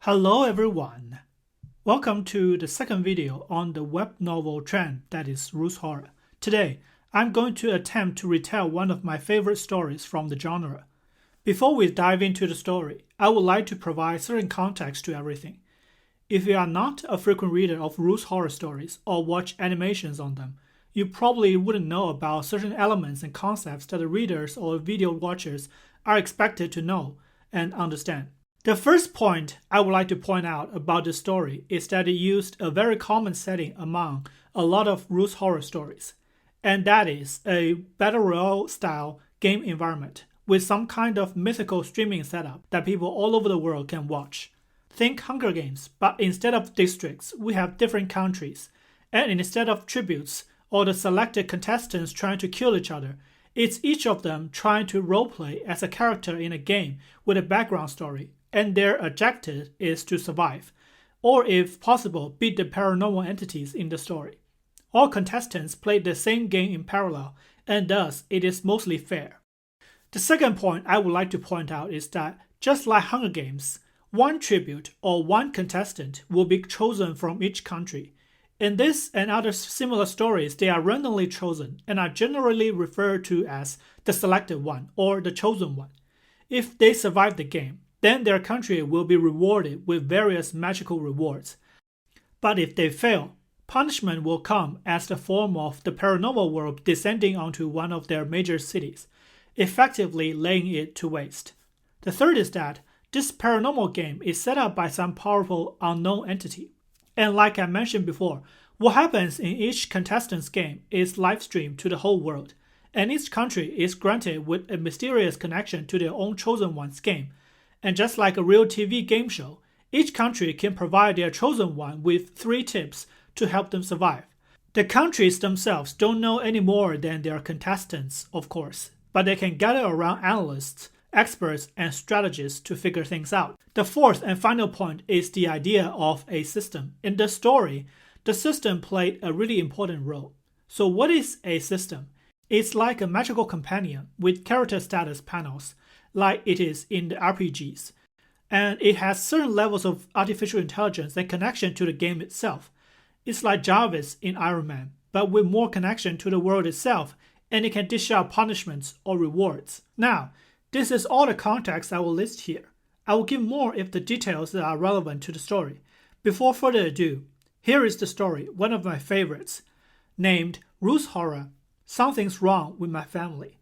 Hello everyone! Welcome to the second video on the web novel trend that is Roost Horror. Today, I'm going to attempt to retell one of my favorite stories from the genre. Before we dive into the story, I would like to provide certain context to everything. If you are not a frequent reader of Roost Horror stories or watch animations on them, you probably wouldn't know about certain elements and concepts that the readers or video watchers are expected to know and understand. The first point I would like to point out about this story is that it used a very common setting among a lot of Roost Horror stories, and that is a Battle Royale style game environment with some kind of mythical streaming setup that people all over the world can watch. Think Hunger Games, but instead of districts, we have different countries, and instead of tributes or the selected contestants trying to kill each other, it's each of them trying to roleplay as a character in a game with a background story, and their objective is to survive, or if possible, beat the paranormal entities in the story. All contestants play the same game in parallel, and thus it is mostly fair. The second point I would like to point out is that, just like Hunger Games, one tribute or one contestant will be chosen from each country. In this and other similar stories, they are randomly chosen and are generally referred to as the selected one or the chosen one. If they survive the game, then their country will be rewarded with various magical rewards. But if they fail, punishment will come as the form of the paranormal world descending onto one of their major cities, effectively laying it to waste. The third is that this paranormal game is set up by some powerful unknown entity. And like I mentioned before, what happens in each contestant's game is live streamed to the whole world, and each country is granted with a mysterious connection to their own chosen one's game. And just like a real TV game show, each country can provide their chosen one with 3 tips to help them survive. The countries themselves don't know any more than their contestants, of course, but they can gather around analysts, experts, and strategists to figure things out. The fourth and final point is the idea of a system. In the story, the system played a really important role. So what is a system? It's like a magical companion with character status panels, like it is in the RPGs. And it has certain levels of artificial intelligence and connection to the game itself. It's like Jarvis in Iron Man, but with more connection to the world itself, and it can dish out punishments or rewards. Now, this is all the context I will list here. I will give more if the details that are relevant to the story. Before further ado, here is the story, one of my favorites, named Roost Horror, Something's Wrong with My Family.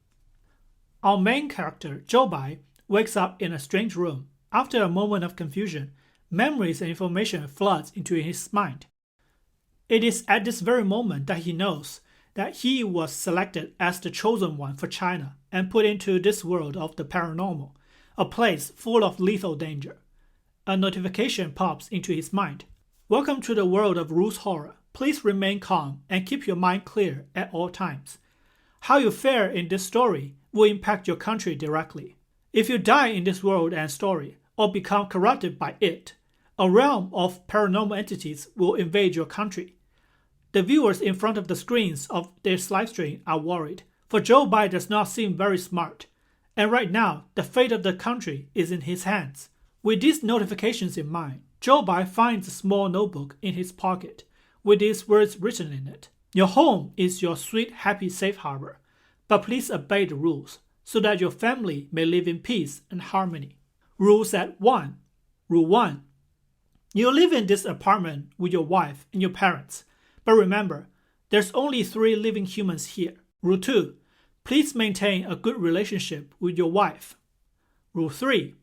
Our main character, Jobai, wakes up in a strange room. After a moment of confusion, memories and information floods into his mind. It is at this very moment that he knows that he was selected as the chosen one for China and put into this world of the paranormal, a place full of lethal danger. A notification pops into his mind. Welcome to the world of Roost Horror. Please remain calm and keep your mind clear at all times. How you fare in this story will impact your country directly. If you die in this world and story, or become corrupted by it, a realm of paranormal entities will invade your country. The viewers in front of the screens of this livestream are worried, for Jobai does not seem very smart, and right now the fate of the country is in his hands. With these notifications in mind, Jobai finds a small notebook in his pocket with these words written in it. Your home is your sweet, happy, safe harbor, but please obey the rules so that your family may live in peace and harmony. Rule set 1. Rule 1. You live in this apartment with your wife and your parents, but remember, there's only 3 living humans here. Rule 2. Please maintain a good relationship with your wife. Rule 3.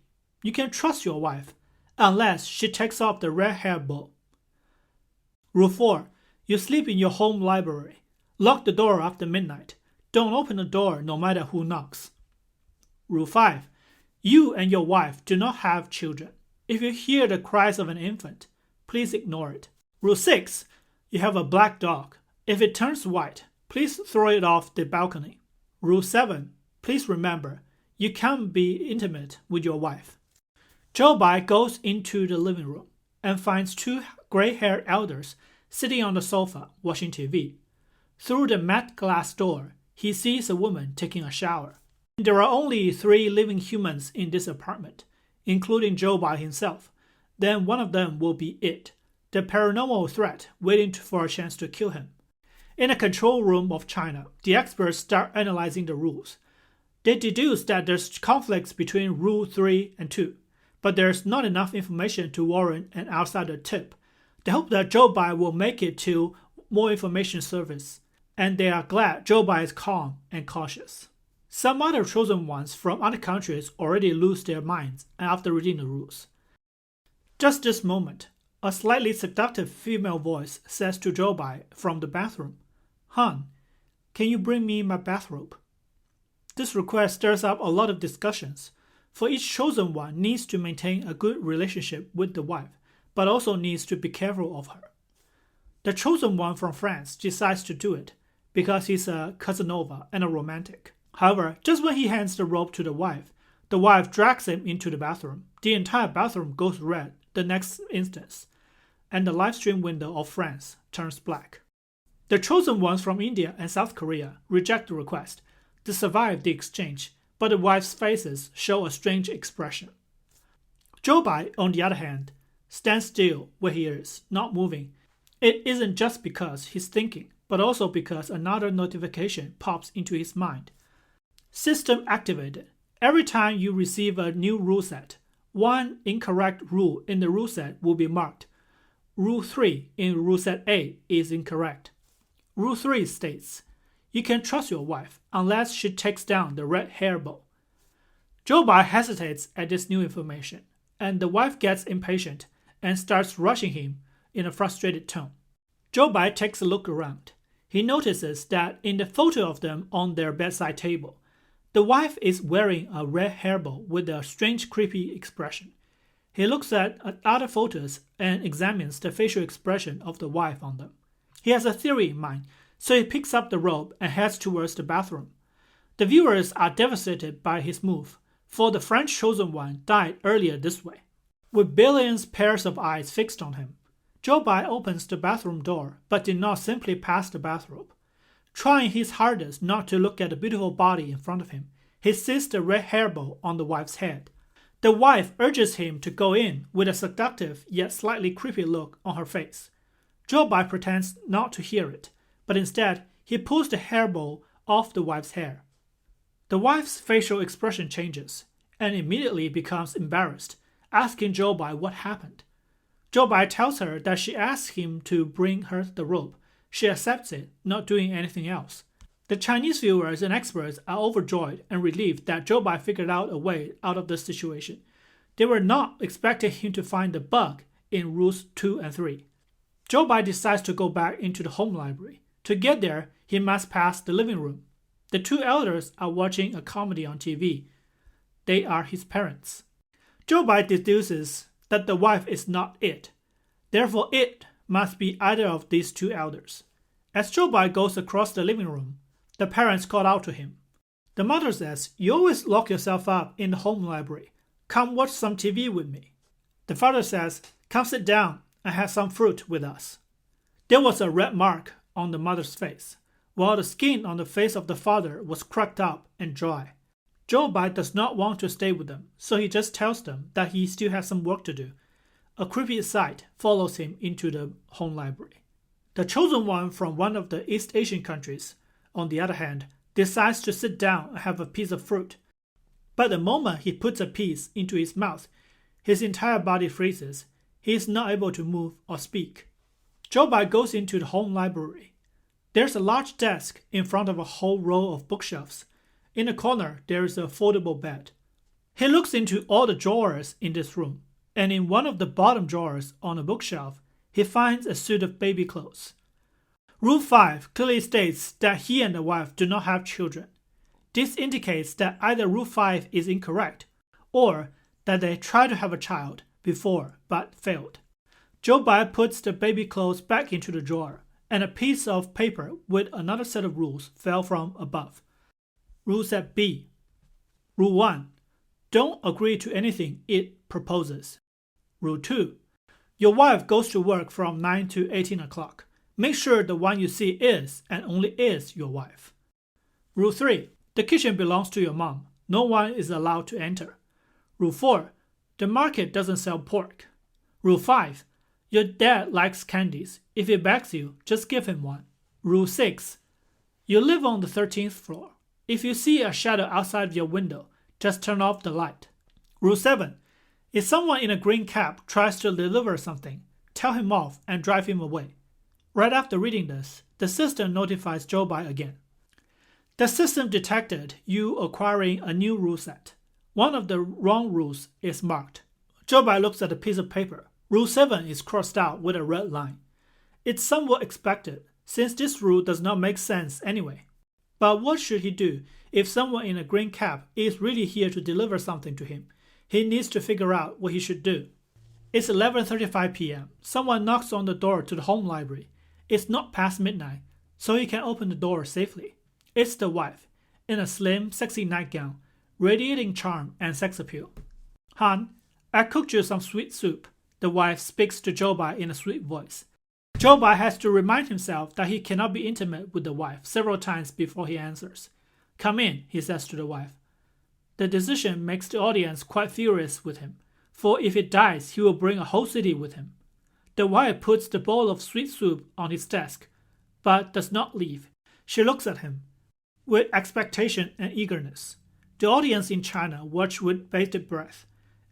You can trust your wife, unless she takes off the red hair bow. Rule 4. You sleep in your home library. Lock the door after midnight. Don't open the door no matter who knocks. Rule 5. You and your wife do not have children. If you hear the cries of an infant, please ignore it. Rule 6. You have a black dog. If it turns white, please throw it off the balcony. Rule 7. Please remember, you can't be intimate with your wife. Jobai goes into the living room and finds 2 gray-haired elders sitting on the sofa watching TV. Through the matte glass door, he sees a woman taking a shower. There are only 3 living humans in this apartment, including Jobai himself, then one of them will be it, the paranormal threat waiting for a chance to kill him. In a control room of China, the experts start analyzing the rules. They deduce that there's conflicts between Rule 3 and 2, but there's not enough information to warrant an outsider tip. They hope that Zhou Bai will make it to more information service, and they are glad Zhou Bai is calm and cautious. Some other chosen ones from other countries already lose their minds after reading the rules. Just this moment, a slightly seductive female voice says to Zhou Bai from the bathroom, "Han, can you bring me my bathrobe?" This request stirs up a lot of discussions, for each chosen one needs to maintain a good relationship with the wife, but also needs to be careful of her. The chosen one from France decides to do it, because he's a Casanova and a romantic. However, just when he hands the robe to the wife drags him into the bathroom. The entire bathroom goes red the next instant, and the live stream window of France turns black. The chosen ones from India and South Korea reject the request. They survive the exchange, but the wives' faces show a strange expression. Zhou Bai, on the other hand, stands still where he is, not moving. It isn't just because he's thinking, but also because another notification pops into his mind. System activated. Every time you receive a new rule set, one incorrect rule in the rule set will be marked. Rule 3 in rule set A is incorrect. Rule 3 states, you can trust your wife unless she takes down the red hairball. Zhou Bai hesitates at this new information, and the wife gets impatient and starts rushing him in a frustrated tone. Zhou Bai takes a look around. He notices that in the photo of them on their bedside table, the wife is wearing a red hairball with a strange creepy expression. He looks at other photos and examines the facial expression of the wife on them. He has a theory in mind, so he picks up the robe and heads towards the bathroom. The viewers are devastated by his move, for the French chosen one died earlier this way. With billions pairs of eyes fixed on him, Zhou Bai opens the bathroom door but did not simply pass the bathrobe. Trying his hardest not to look at the beautiful body in front of him, he sees the red hairball on the wife's head. The wife urges him to go in with a seductive yet slightly creepy look on her face. Zhou Bai pretends not to hear it, but instead he pulls the hairball off the wife's hair. The wife's facial expression changes and immediately becomes embarrassed, asking Zhou Bai what happened. Zhou Bai tells her that she asked him to bring her the robe. She accepts it, not doing anything else. The Chinese viewers and experts are overjoyed and relieved that Zhou Bai figured out a way out of the situation. They were not expecting him to find the bug in rules 2 and 3. Zhou Bai decides to go back into the home library. To get there, he must pass the living room. The two elders are watching a comedy on TV. They are his parents. Zhou Bai deduces that the wife is not it. Therefore, it must be either of these two elders. As Zhou Bai goes across the living room, the parents call out to him. The mother says, "You always lock yourself up in the home library. Come watch some TV with me." The father says, "Come sit down and have some fruit with us." There was a red mark on the mother's face, while the skin on the face of the father was cracked up and dry. Zhou Bai does not want to stay with them, so he just tells them that he still has some work to do. A creepy sight follows him into the home library. The chosen one from one of the East Asian countries, on the other hand, decides to sit down and have a piece of fruit. But the moment he puts a piece into his mouth, his entire body freezes. He is not able to move or speak. Zhou Bai goes into the home library. There's a large desk in front of a whole row of bookshelves. In the corner, there is a foldable bed. He looks into all the drawers in this room, and in one of the bottom drawers on a bookshelf, he finds a suit of baby clothes. Rule 5 clearly states that he and the wife do not have children. This indicates that either Rule 5 is incorrect, or that they tried to have a child before but failed. Zhou Bai puts the baby clothes back into the drawer, and a piece of paper with another set of rules fell from above. Rule set B. Rule 1. Don't agree to anything it proposes. Rule 2. Your wife goes to work from 9 to 18 o'clock. Make sure the one you see is and only is your wife. Rule 3. The kitchen belongs to your mom. No one is allowed to enter. Rule 4. The market doesn't sell pork. Rule 5. Your dad likes candies. If he begs you, just give him one. Rule 6. You live on the 13th floor. If you see a shadow outside your window, just turn off the light. Rule 7. If someone in a green cap tries to deliver something, tell him off and drive him away. Right after reading this, the system notifies Joe Bai again. The system detected you acquiring a new rule set. One of the wrong rules is marked. Joe Bai looks at a piece of paper. Rule 7 is crossed out with a red line. It's somewhat expected, since this rule does not make sense anyway. But what should he do if someone in a green cap is really here to deliver something to him? He needs to figure out what he should do. It's 11:35 p.m. Someone knocks on the door to the home library. It's not past midnight, so he can open the door safely. It's the wife, in a slim, sexy nightgown, radiating charm and sex appeal. Han, I cooked you some sweet soup. The wife speaks to Joe Bai in a sweet voice. Joe Bai has to remind himself that he cannot be intimate with the wife several times before he answers. Come in, he says to the wife. The decision makes the audience quite furious with him, for if he dies, he will bring a whole city with him. The wife puts the bowl of sweet soup on his desk, but does not leave. She looks at him with expectation and eagerness. The audience in China watch with bated breath.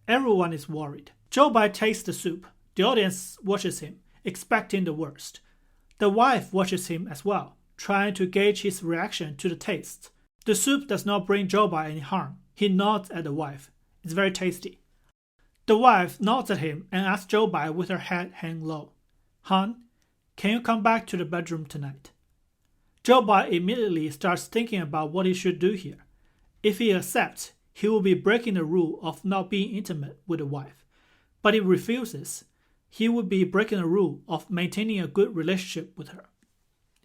Everyone is worried. Joe Bai tastes the soup. The audience watches him, expecting the worst. The wife watches him as well, trying to gauge his reaction to the taste. The soup does not bring Joe Bai any harm. He nods at the wife. It's very tasty. The wife nods at him and asks Joe Bai with her head hanging low. Han, can you come back to the bedroom tonight? Joe Bai immediately starts thinking about what he should do here. If he accepts, he will be breaking the rule of not being intimate with the wife. But if he refuses, he would be breaking the rule of maintaining a good relationship with her.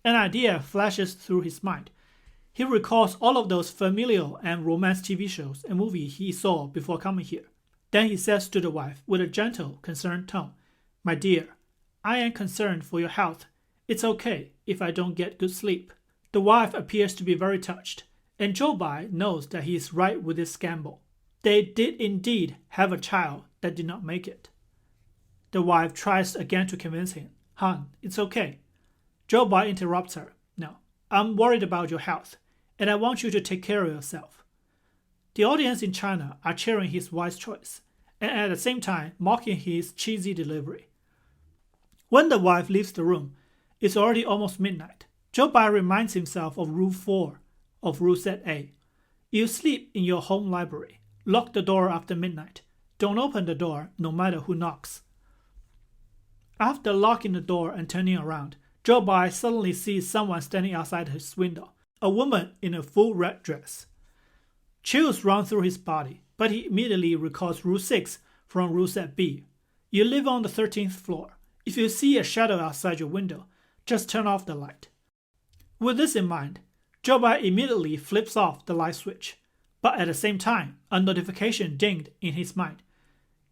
An idea flashes through his mind. He recalls all of those familial and romance TV shows and movies he saw before coming here. Then he says to the wife with a gentle, concerned tone, My dear, I am concerned for your health. It's okay if I don't get good sleep. The wife appears to be very touched, and Joe Bai knows that he is right with this gamble. They did indeed have a child that did not make it. The wife tries again to convince him. Han, it's okay. Joe Bai interrupts her. No, I'm worried about your health, and I want you to take care of yourself. The audience in China are cheering his wise choice, and at the same time mocking his cheesy delivery. When the wife leaves the room, it's already almost midnight. Joe Bai reminds himself of Rule 4 of Rule Set A. You sleep in your home library. Lock the door after midnight. Don't open the door, no matter who knocks. After locking the door and turning around, Joe Bai suddenly sees someone standing outside his window, a woman in a full red dress. Chills run through his body, but he immediately recalls Rule 6 from Rule Set B. You live on the 13th floor. If you see a shadow outside your window, just turn off the light. With this in mind, Joe Bai immediately flips off the light switch, but at the same time, a notification dinged in his mind.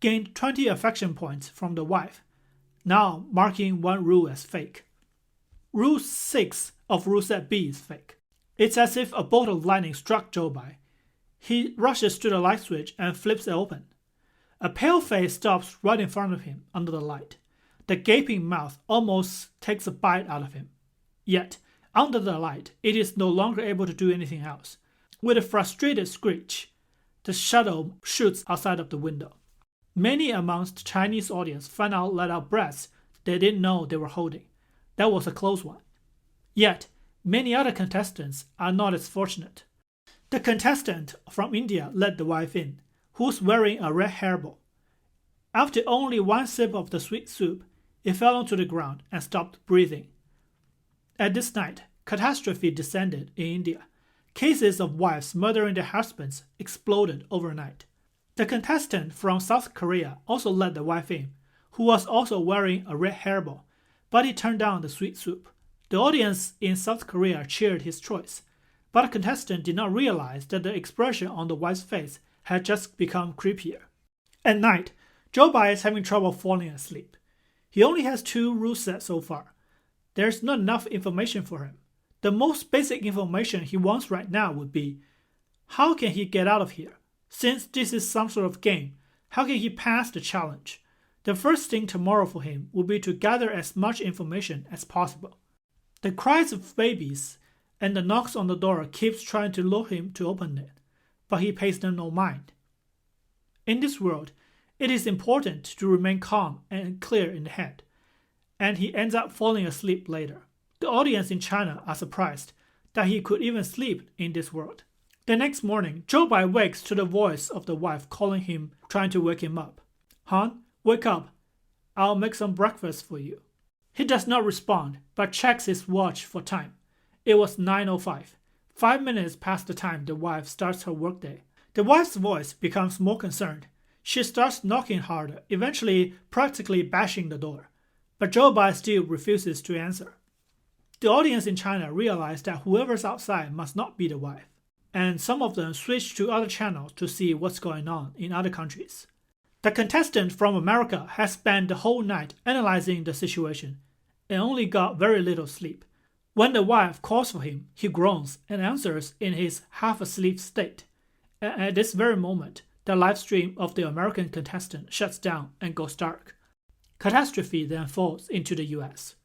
Gained 20 affection points from the wife, now marking one rule as fake. Rule 6 of Rule Set B is fake. It's as if a bolt of lightning struck Joe Bai. He rushes to the light switch and flips it open. A pale face stops right in front of him under the light. The gaping mouth almost takes a bite out of him. Yet, under the light, it is no longer able to do anything else. With a frustrated screech, the shadow shoots outside of the window. Many amongst the Chinese audience find out let out breaths they didn't know they were holding. That was a close one. Yet, many other contestants are not as fortunate. The contestant from India let the wife in, who's wearing a red hairball. After only one sip of the sweet soup, it fell onto the ground and stopped breathing. At this night, catastrophe descended in India. Cases of wives murdering their husbands exploded overnight. The contestant from South Korea also let the wife in, who was also wearing a red hairball, but he turned down the sweet soup. The audience in South Korea cheered his choice, but the contestant did not realize that the expression on the wife's face had just become creepier. At night, Joe Bai is having trouble falling asleep. He only has 2 rule sets so far. There's not enough information for him. The most basic information he wants right now would be, how can he get out of here? Since this is some sort of game, how can he pass the challenge? The first thing tomorrow for him will be to gather as much information as possible. The cries of babies and the knocks on the door keeps trying to lure him to open it, but he pays them no mind. In this world, it is important to remain calm and clear in the head, and he ends up falling asleep later. The audience in China are surprised that he could even sleep in this world. The next morning, Zhou Bai wakes to the voice of the wife calling him, trying to wake him up. "Han, wake up. I'll make some breakfast for you." He does not respond, but checks his watch for time. It was 9:05, 5 minutes past the time the wife starts her workday. The wife's voice becomes more concerned. She starts knocking harder, eventually practically bashing the door. But Zhou Bai still refuses to answer. The audience in China realize that whoever's outside must not be the wife, and some of them switch to other channels to see what's going on in other countries. The contestant from America has spent the whole night analyzing the situation and only got very little sleep. When the wife calls for him, he groans and answers in his half-asleep state. And at this very moment, the live stream of the American contestant shuts down and goes dark. Catastrophe then falls into the US.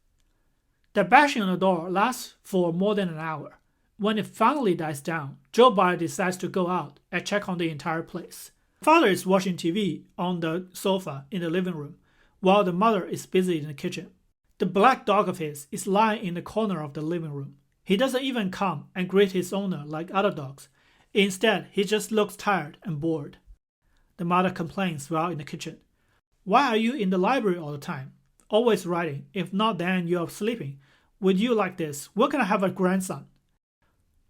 The bashing on the door lasts for more than an hour. When it finally dies down, Zhou Bai decides to go out and check on the entire place. The father is watching TV on the sofa in the living room, while the mother is busy in the kitchen. The black dog of his is lying in the corner of the living room. He doesn't even come and greet his owner like other dogs. Instead, he just looks tired and bored. The mother complains while in the kitchen. "Why are you in the library all the time? Always writing. If not, then you're sleeping. With you like this, we're gonna have a grandson."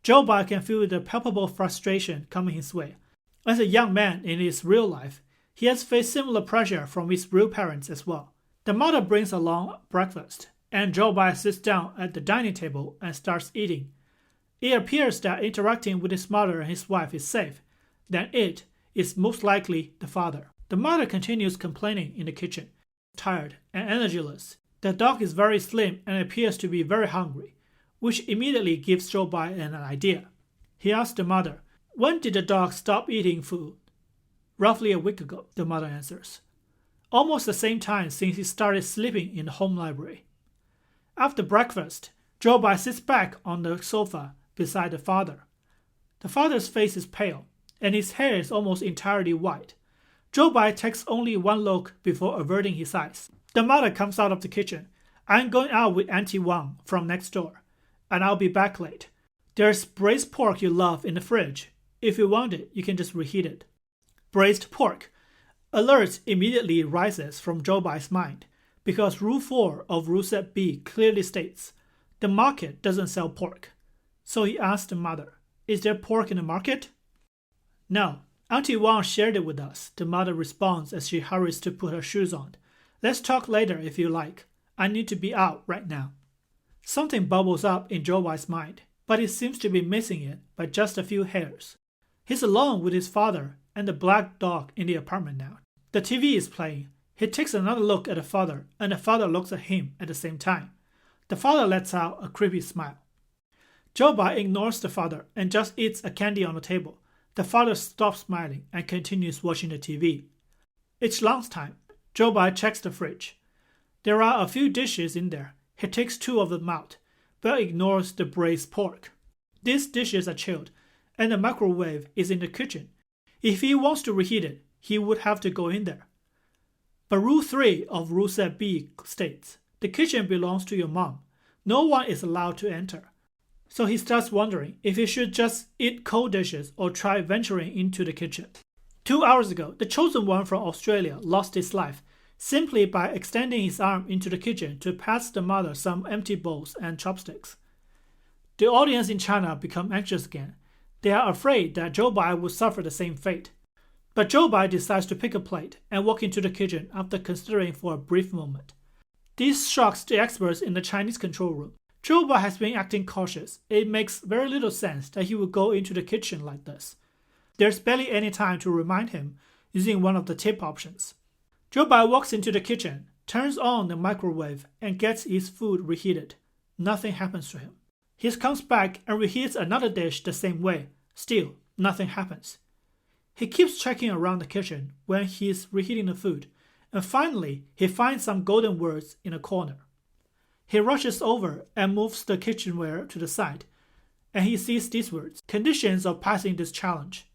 Zhou Bai can feel the palpable frustration coming his way. As a young man in his real life, he has faced similar pressure from his real parents as well. The mother brings along breakfast, and Zhou Bai sits down at the dining table and starts eating. It appears that interacting with his mother and his wife is safe. Then it is most likely the father. The mother continues complaining in the kitchen, tired and energyless. The dog is very slim and appears to be very hungry, which immediately gives Zhou Bai an idea. He asks the mother, "When did the dog stop eating food?" "Roughly a week ago," the mother answers. "Almost the same time since he started sleeping in the home library." After breakfast, Zhou Bai sits back on the sofa beside the father. The father's face is pale, and his hair is almost entirely white. Zhou Bai takes only one look before averting his eyes. The mother comes out of the kitchen. "I'm going out with Auntie Wang from next door, and I'll be back late. There's braised pork you love in the fridge. If you want it, you can just reheat it." Braised pork. Alert immediately rises from Zhou Bai's mind, because Rule 4 of Rule Set B clearly states, the market doesn't sell pork. So he asks the mother, "Is there pork in the market?" "No, Auntie Wang shared it with us," the mother responds as she hurries to put her shoes on. "Let's talk later if you like. I need to be out right now." Something bubbles up in Zhou Bai's mind, but he seems to be missing it by just a few hairs. He's alone with his father and the black dog in the apartment now. The TV is playing. He takes another look at the father, and the father looks at him at the same time. The father lets out a creepy smile. Zhou Bai ignores the father and just eats a candy on the table. The father stops smiling and continues watching the TV. It's lunchtime. Zhou Bai checks the fridge. There are a few dishes in there. He takes 2 of them out, but ignores the braised pork. These dishes are chilled, and the microwave is in the kitchen. If he wants to reheat it, he would have to go in there. But Rule 3 of Rule Set B states, the kitchen belongs to your mom. No one is allowed to enter. So he starts wondering if he should just eat cold dishes or try venturing into the kitchen. 2 hours ago, the chosen one from Australia lost his life simply by extending his arm into the kitchen to pass the mother some empty bowls and chopsticks. The audience in China become anxious again. They are afraid that Zhou Bai will suffer the same fate. But Zhou Bai decides to pick a plate and walk into the kitchen after considering for a brief moment. This shocks the experts in the Chinese control room. Zhou Bai has been acting cautious. It makes very little sense that he would go into the kitchen like this. There's barely any time to remind him using one of the tip options. Zhou Bai walks into the kitchen, turns on the microwave, and gets his food reheated. Nothing happens to him. He comes back and reheats another dish the same way. Still, nothing happens. He keeps checking around the kitchen when he's reheating the food, and finally he finds some golden words in a corner. He rushes over and moves the kitchenware to the side, and he sees these words: conditions of passing this challenge.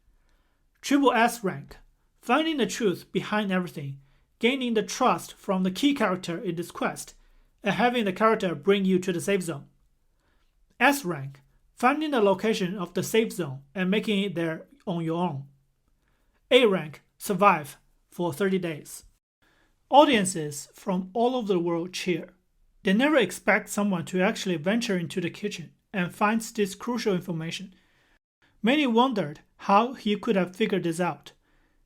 Triple S rank, finding the truth behind everything, gaining the trust from the key character in this quest, and having the character bring you to the safe zone. S rank, finding the location of the safe zone and making it there on your own. A rank, survive for 30 days. Audiences from all over the world cheer. They never expect someone to actually venture into the kitchen and find this crucial information. Many wondered how he could have figured this out.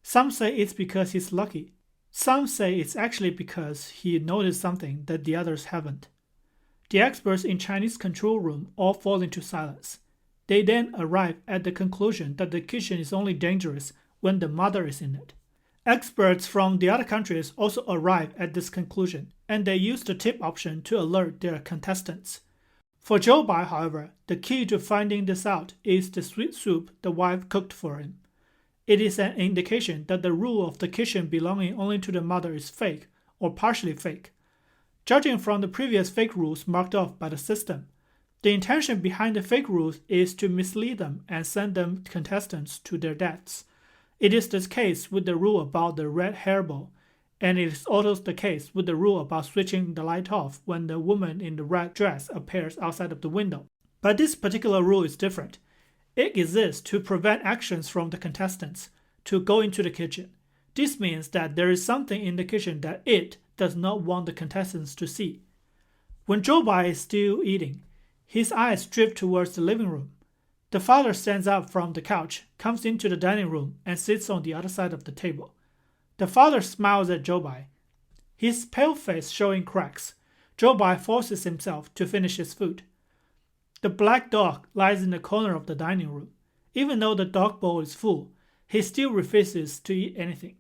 Some say it's because he's lucky. Some say it's actually because he noticed something that the others haven't. The experts in Chinese control room all fall into silence. They then arrive at the conclusion that the kitchen is only dangerous when the mother is in it. Experts from the other countries also arrive at this conclusion, and they use the tip option to alert their contestants. For Zhou Bai, however, the key to finding this out is the sweet soup the wife cooked for him. It is an indication that the rule of the kitchen belonging only to the mother is fake or partially fake. Judging from the previous fake rules marked off by the system, the intention behind the fake rules is to mislead them and send them contestants to their deaths. It is the case with the rule about the red hairball, and it is also the case with the rule about switching the light off when the woman in the red dress appears outside of the window. But this particular rule is different. It exists to prevent actions from the contestants to go into the kitchen. This means that there is something in the kitchen that it does not want the contestants to see. When Zhou Bai is still eating, his eyes drift towards the living room. The father stands up from the couch, comes into the dining room, and sits on the other side of the table. The father smiles at Zhou Bai, his pale face showing cracks. Zhou Bai forces himself to finish his food. The black dog lies in the corner of the dining room. Even though the dog bowl is full, he still refuses to eat anything.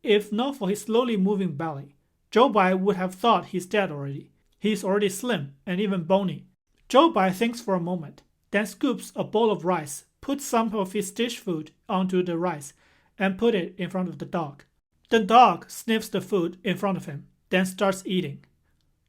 If not for his slowly moving belly, Zhou Bai would have thought he's dead already. He is already slim and even bony. Zhou Bai thinks for a moment, then scoops a bowl of rice, puts some of his dish food onto the rice, and put it in front of the dog. The dog sniffs the food in front of him, then starts eating.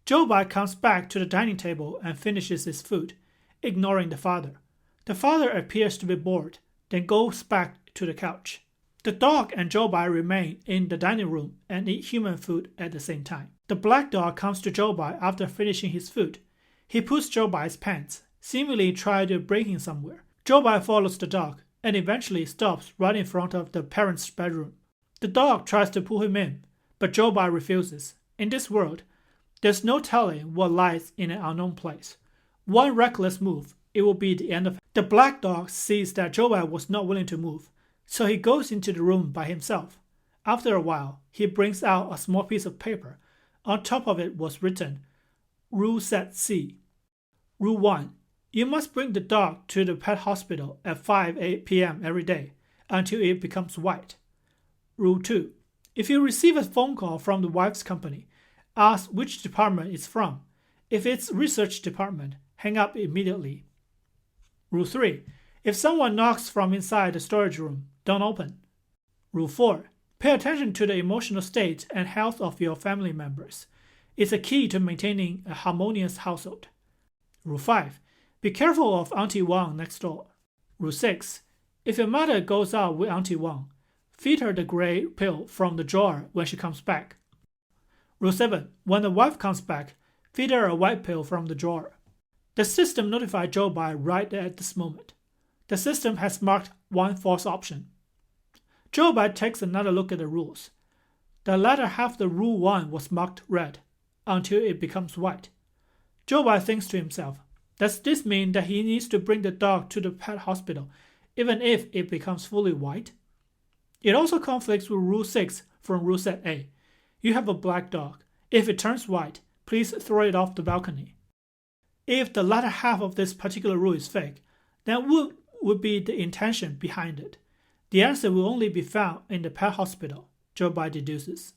Zhou Bai comes back to the dining table and finishes his food, ignoring the father. The father appears to be bored, then goes back to the couch. The dog and Zhou Bai remain in the dining room and eat human food at the same time. The black dog comes to Zhou Bai after finishing his food. He pulls Zhou Bai's pants, seemingly trying to break him somewhere. Zhou Bai follows the dog and eventually stops right in front of the parents' bedroom. The dog tries to pull him in, but Zhou Bai refuses. In this world, there's no telling what lies in an unknown place. One reckless move, it will be the end of it. The black dog sees that Zhou Bai was not willing to move, so he goes into the room by himself. After a while, he brings out a small piece of paper. On top of it was written, Rule Set C. Rule 1. You must bring the dog to the pet hospital at 5 p.m. every day until it becomes white. Rule 2. If you receive a phone call from the wife's company, ask which department it's from. If it's research department, hang up immediately. Rule 3. If someone knocks from inside the storage room, don't open. Rule 4. Pay attention to the emotional state and health of your family members. It's a key to maintaining a harmonious household. Rule 5. Be careful of Auntie Wang next door. Rule 6. If your mother goes out with Auntie Wang, feed her the gray pill from the drawer when she comes back. Rule 7. When the wife comes back, feed her a white pill from the drawer. The system notified Zhou Bai right at this moment. The system has marked one false option. Zhou Bai takes another look at the rules. The latter half of the Rule 1 was marked red, until it becomes white. Zhou Bai thinks to himself, does this mean that he needs to bring the dog to the pet hospital, even if it becomes fully white? It also conflicts with Rule 6 from Rule Set A. You have a black dog. If it turns white, please throw it off the balcony. If the latter half of this particular rule is fake, then what would be the intention behind it? The answer will only be found in the pet hospital, Zhou Bai deduces.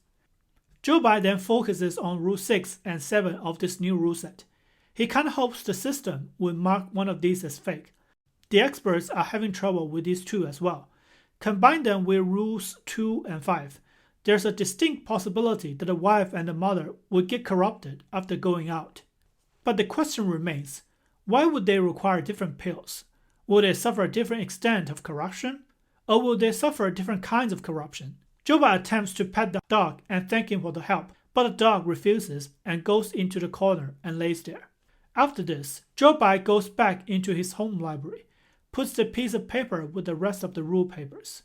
Zhou Bai then focuses on Rule 6 and 7 of this new rule set. He kind of hopes the system will mark one of these as fake. The experts are having trouble with these two as well. Combine them with Rules 2 and 5. there's a distinct possibility that the wife and the mother would get corrupted after going out. But the question remains, why would they require different pills? Will they suffer a different extent of corruption? Or will they suffer different kinds of corruption? Jobai attempts to pet the dog and thank him for the help, but the dog refuses and goes into the corner and lays there. After this, Jobai goes back into his home library, puts the piece of paper with the rest of the rule papers.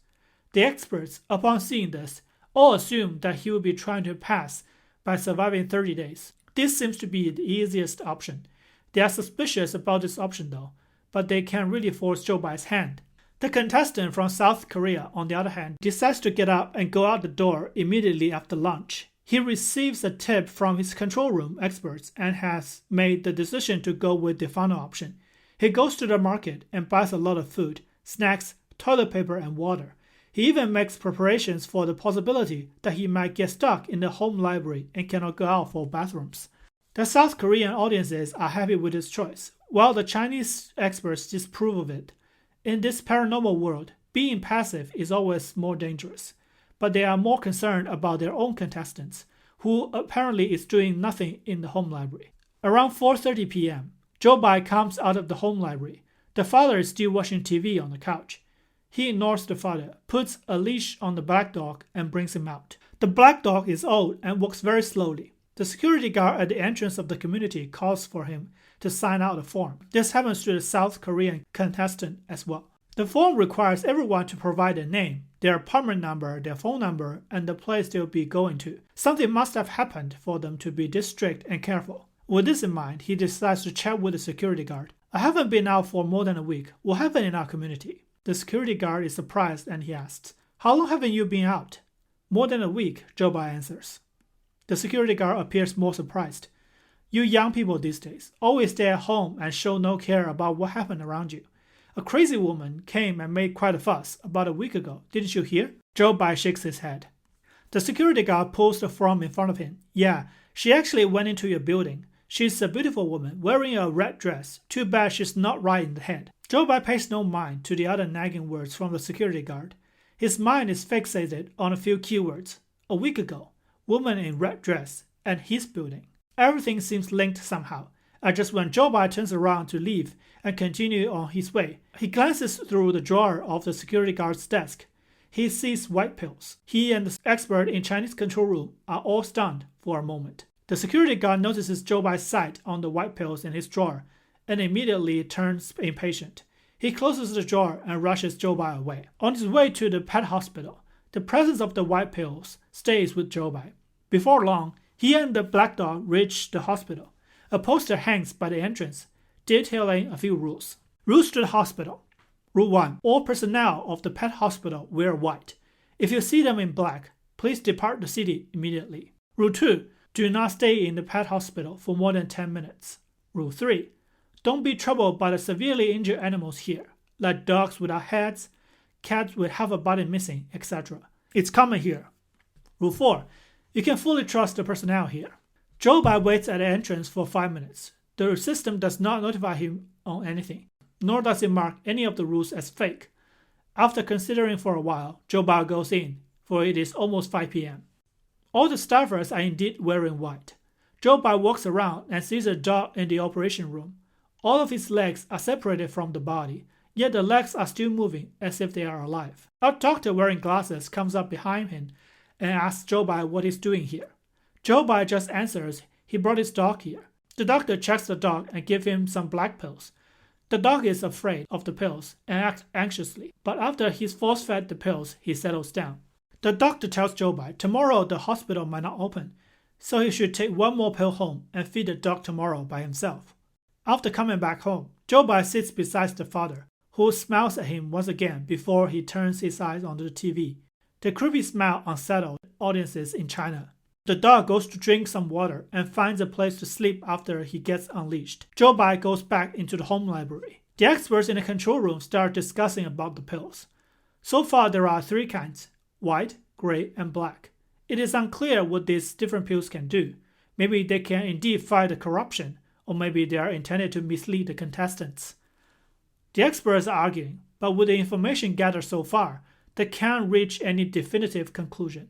The experts, upon seeing this, all assume that he will be trying to pass by surviving 30 days. This seems to be the easiest option. They are suspicious about this option though, but they can't really force Jobai's hand. The contestant from South Korea, on the other hand, decides to get up and go out the door immediately after lunch. He receives a tip from his control room experts and has made the decision to go with the final option. He goes to the market and buys a lot of food, snacks, toilet paper, and water. He even makes preparations for the possibility that he might get stuck in the home library and cannot go out for bathrooms. The South Korean audiences are happy with his choice, while the Chinese experts disapprove of it. In this paranormal world, being passive is always more dangerous, but they are more concerned about their own contestants, who apparently is doing nothing in the home library. Around 4:30 p.m., Jobai comes out of the home library. The father is still watching TV on the couch. He ignores the father, puts a leash on the black dog, and brings him out. The black dog is old and walks very slowly. The security guard at the entrance of the community calls for him to sign out a form. This happens to the South Korean contestant as well. The form requires everyone to provide their name, their apartment number, their phone number, and the place they'll be going to. Something must have happened for them to be this strict and careful. With this in mind, he decides to chat with the security guard. I haven't been out for more than a week. What happened in our community? The security guard is surprised and he asks, how long haven't you been out? More than a week, Jobai answers. The security guard appears more surprised. You young people these days always stay at home and show no care about what happened around you. A crazy woman came and made quite a fuss about a week ago. Didn't you hear? Jobai shakes his head. The security guard pulls the form in front of him. Yeah, she actually went into your building. She's a beautiful woman, wearing a red dress. Too bad she's not right in the head. Jobai pays no mind to the other nagging words from the security guard. His mind is fixated on a few keywords. A week ago, woman in red dress, and his building. Everything seems linked somehow. And just when Jobai turns around to leave and continue on his way, he glances through the drawer of the security guard's desk. He sees white pills. He and the expert in Chinese control room are all stunned for a moment. The security guard notices Jobai's sight on the white pills in his drawer and immediately turns impatient. He closes the drawer and rushes Jobai away. On his way to the pet hospital, the presence of the white pills stays with Jobai. Before long, he and the black dog reach the hospital. A poster hangs by the entrance, detailing a few rules. Rules to the hospital. Rule 1. All personnel of the pet hospital wear white. If you see them in black, please depart the city immediately. Rule 2. Do not stay in the pet hospital for more than 10 minutes. Rule 3. Don't be troubled by the severely injured animals here, like dogs without heads, cats with half a body missing, etc. It's common here. Rule 4. You can fully trust the personnel here. Jobai waits at the entrance for 5 minutes. The system does not notify him on anything, nor does it mark any of the rules as fake. After considering for a while, Jobai goes in, for it is almost 5 p.m. All the staffers are indeed wearing white. Jobai walks around and sees a dog in the operation room. All of his legs are separated from the body, yet the legs are still moving as if they are alive. A doctor wearing glasses comes up behind him and asks Jobai what he's doing here. Jobai just answers he brought his dog here. The doctor checks the dog and gives him some black pills. The dog is afraid of the pills and acts anxiously, but after he's force-fed the pills, he settles down. The doctor tells Jobai tomorrow the hospital might not open, so he should take one more pill home and feed the dog tomorrow by himself. After coming back home, Jobai sits beside the father, who smiles at him once again before he turns his eyes onto the TV. The creepy smile unsettled audiences in China. The dog goes to drink some water and finds a place to sleep after he gets unleashed. Jobai goes back into the home library. The experts in the control room start discussing about the pills. So far there are 3 kinds: white, gray, and black. It is unclear what these different pills can do. Maybe they can indeed fight the corruption, or maybe they are intended to mislead the contestants. The experts are arguing, but with the information gathered so far, they can't reach any definitive conclusion.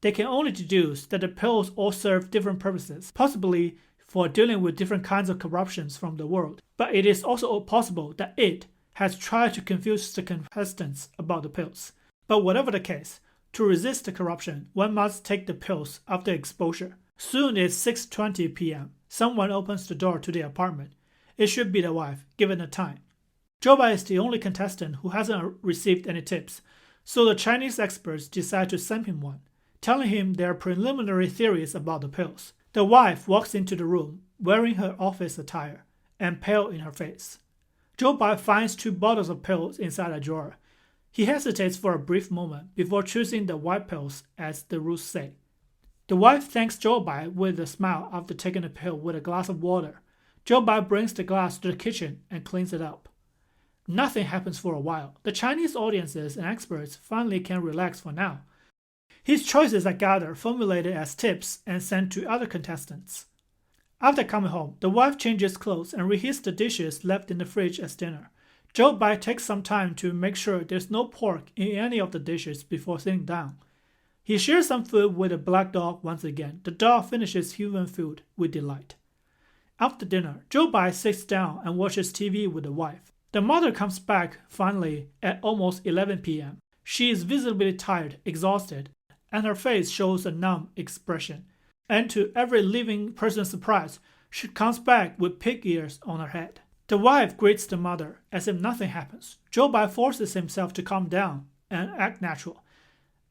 they can only deduce that the pills all serve different purposes, possibly for dealing with different kinds of corruptions from the world. But it is also possible that it has tried to confuse the contestants about the pills. But whatever the case, to resist the corruption, one must take the pills after exposure. Soon it's 6:20 p.m. Someone opens the door to the apartment. It should be the wife, given the time. Zhou Bai is the only contestant who hasn't received any tips, so the Chinese experts decide to send him one, telling him their preliminary theories about the pills. The wife walks into the room, wearing her office attire, and pale in her face. Zhou Bai finds 2 bottles of pills inside a drawer. He hesitates for a brief moment before choosing the white pills, as the rules say. The wife thanks Zhou Bai with a smile after taking the pill with a glass of water. Zhou Bai brings the glass to the kitchen and cleans it up. Nothing happens for a while. The Chinese audiences and experts finally can relax for now. His choices are gathered, formulated as tips, and sent to other contestants. After coming home, the wife changes clothes and reheats the dishes left in the fridge as dinner. Zhou Bai takes some time to make sure there's no pork in any of the dishes before sitting down. He shares some food with the black dog once again. The dog finishes human food with delight. After dinner, Zhou Bai sits down and watches TV with the wife. The mother comes back finally at almost 11 p.m. She is visibly tired, exhausted, and her face shows a numb expression. And to every living person's surprise, she comes back with pig ears on her head. The wife greets the mother as if nothing happens. Zhou Bai forces himself to calm down and act natural.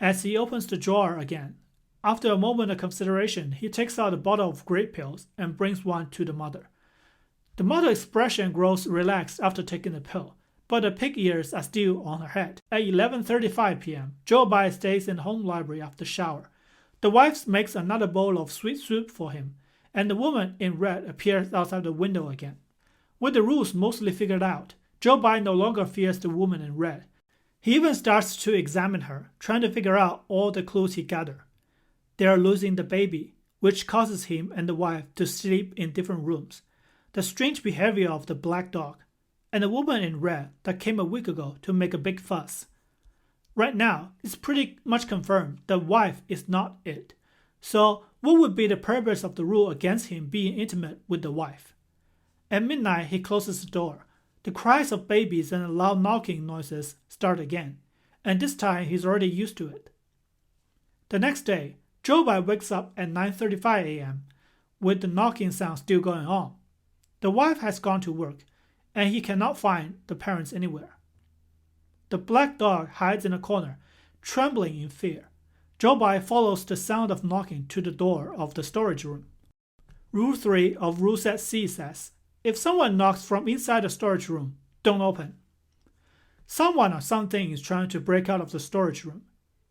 As he opens the drawer again, after a moment of consideration, he takes out a bottle of grape pills and brings one to the mother. The mother's expression grows relaxed after taking the pill, but the pig ears are still on her head. At 11:35 p.m., Zhou Bai stays in the home library after shower. The wife makes another bowl of sweet soup for him, and the woman in red appears outside the window again. With the rules mostly figured out, Zhou Bai no longer fears the woman in red. He even starts to examine her, trying to figure out all the clues he gathered. They are losing the baby, which causes him and the wife to sleep in different rooms, the strange behavior of the black dog, and the woman in red that came a week ago to make a big fuss. Right now, it's pretty much confirmed the wife is not it. So what would be the purpose of the rule against him being intimate with the wife? At midnight, he closes the door. The cries of babies and the loud knocking noises start again, and this time he's already used to it. The next day, Zhou Bai wakes up at 9:35 a.m. with the knocking sound still going on. The wife has gone to work, and he cannot find the parents anywhere. The black dog hides in a corner, trembling in fear. Zhou Bai follows the sound of knocking to the door of the storage room. Rule 3 of Rule Set C says, if someone knocks from inside the storage room, don't open. Someone or something is trying to break out of the storage room.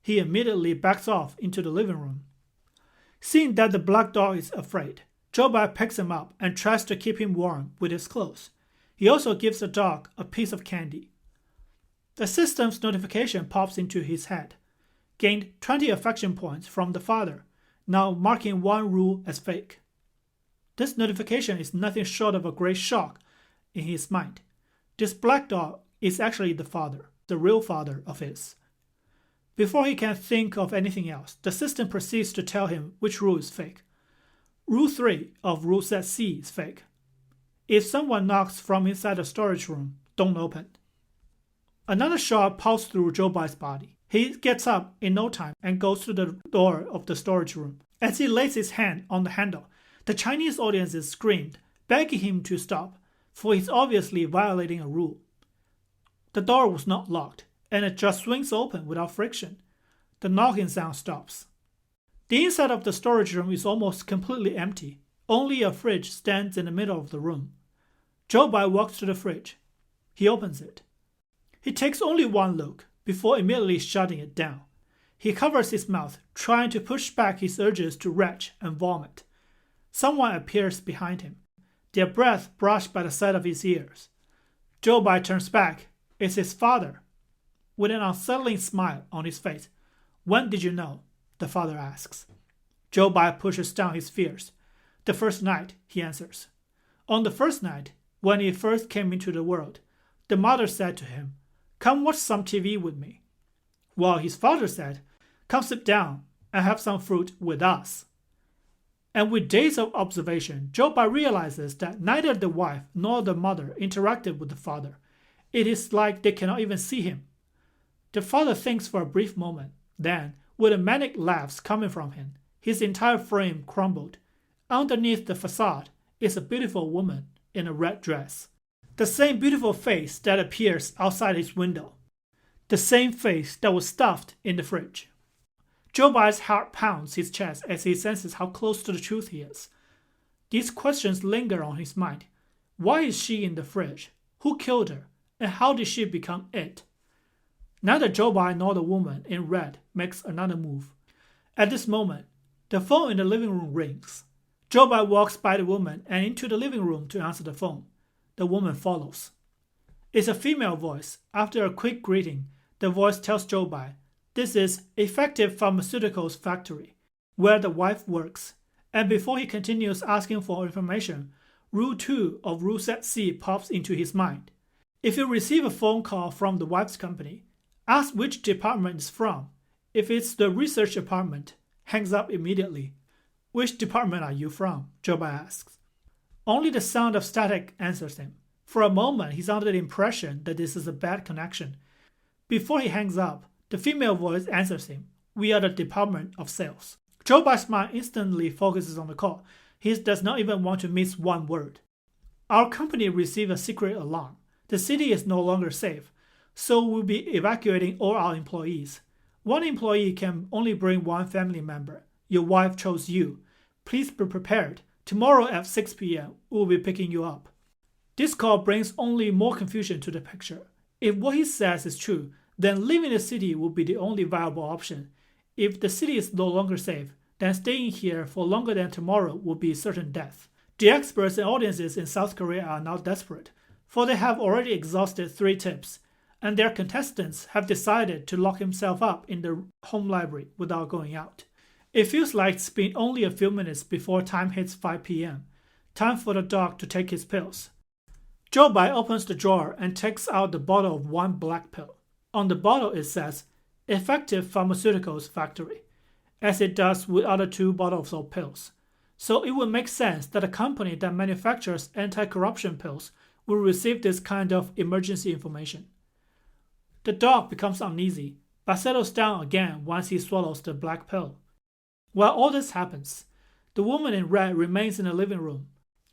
He immediately backs off into the living room. Seeing that the black dog is afraid, Zhou Bai picks him up and tries to keep him warm with his clothes. He also gives the dog a piece of candy. The system's notification pops into his head. Gained 20 affection points from the father, now marking one rule as fake. This notification is nothing short of a great shock in his mind. This black dog is actually the father, the real father of his. Before he can think of anything else, the system proceeds to tell him which rule is fake. Rule 3 of Rule Set C is fake. If someone knocks from inside the storage room, don't open. Another shock pulsed through Zhou Bai's body. He gets up in no time and goes to the door of the storage room. As he lays his hand on the handle, the Chinese audiences screamed, begging him to stop, for he's obviously violating a rule. The door was not locked, and it just swings open without friction. The knocking sound stops. The inside of the storage room is almost completely empty. Only a fridge stands in the middle of the room. Zhou Bai walks to the fridge. He opens it. He takes only one look before immediately shutting it down. He covers his mouth, trying to push back his urges to retch and vomit. Someone appears behind him, their breath brushed by the side of his ears. Zhou Bai turns back. It's his father. With an unsettling smile on his face. When did you know? The father asks. Zhou Bai pushes down his fears. The first night, he answers. On the first night, when he first came into the world, the mother said to him, "Come watch some TV with me." While his father said, "Come sit down. and have some fruit with us. And with days of observation, Joe Bai realizes that neither the wife nor the mother interacted with the father. It is like they cannot even see him. The father thinks for a brief moment. Then, with a manic laughs coming from him, his entire frame crumbled. Underneath the facade is a beautiful woman in a red dress. The same beautiful face that appears outside his window. The same face that was stuffed in the fridge. Joe Bai's heart pounds his chest as he senses how close to the truth he is. These questions linger on his mind. Why is she in the fridge? Who killed her? And how did she become it? Neither Joe Bai nor the woman in red makes another move. At this moment, the phone in the living room rings. Joe Bai walks by the woman and into the living room to answer the phone. The woman follows. It's a female voice. After a quick greeting, the voice tells Joe Bai, this is Effective Pharmaceuticals Factory, where the wife works. And before he continues asking for information, Rule 2 of Rule Set C pops into his mind. If you receive a phone call from the wife's company, ask which department it's from. If it's the research department, hangs up immediately. Which department are you from? Joe Bai asks. Only the sound of static answers him. For a moment, he's under the impression that this is a bad connection. Before he hangs up, the female voice answers him. We are the Department of Sales. Joe Bai's mind instantly focuses on the call. He does not even want to miss one word. Our company received a secret alarm. The city is no longer safe, so we'll be evacuating all our employees. One employee can only bring one family member. Your wife chose you. Please be prepared. Tomorrow at 6 p.m., we'll be picking you up. This call brings only more confusion to the picture. If what he says is true, then leaving the city will be the only viable option. If the city is no longer safe, then staying here for longer than tomorrow will be certain death. The experts and audiences in South Korea are now desperate, for they have already exhausted 3 tips, and their contestants have decided to lock himself up in the home library without going out. It feels like it's been only a few minutes before time hits 5 p.m. Time for the dog to take his pills. Joe Bai opens the drawer and takes out the bottle of one black pill. On the bottle it says, Effective Pharmaceuticals Factory, as it does with other 2 bottles of pills. So it would make sense that a company that manufactures anti-corruption pills will receive this kind of emergency information. The dog becomes uneasy, but settles down again once he swallows the black pill. While all this happens, the woman in red remains in the living room,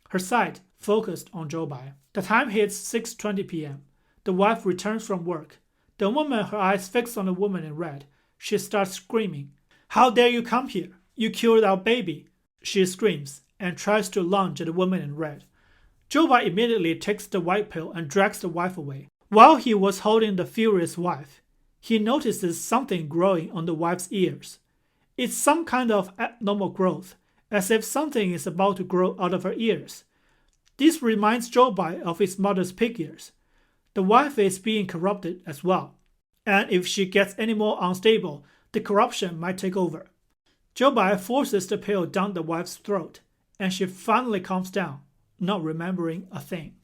her sight focused on Joe Bai. The time hits 6:20 p.m. The wife returns from work. The moment her eyes fixed on the woman in red, she starts screaming. How dare you come here? You killed our baby. She screams and tries to lunge at the woman in red. Joe Bai immediately takes the white pill and drags the wife away. While he was holding the furious wife, he notices something growing on the wife's ears. It's some kind of abnormal growth, as if something is about to grow out of her ears. This reminds Joe Bai of his mother's pig ears. The wife is being corrupted as well, and if she gets any more unstable, the corruption might take over. Joe Bai forces the pill down the wife's throat, and she finally calms down, not remembering a thing.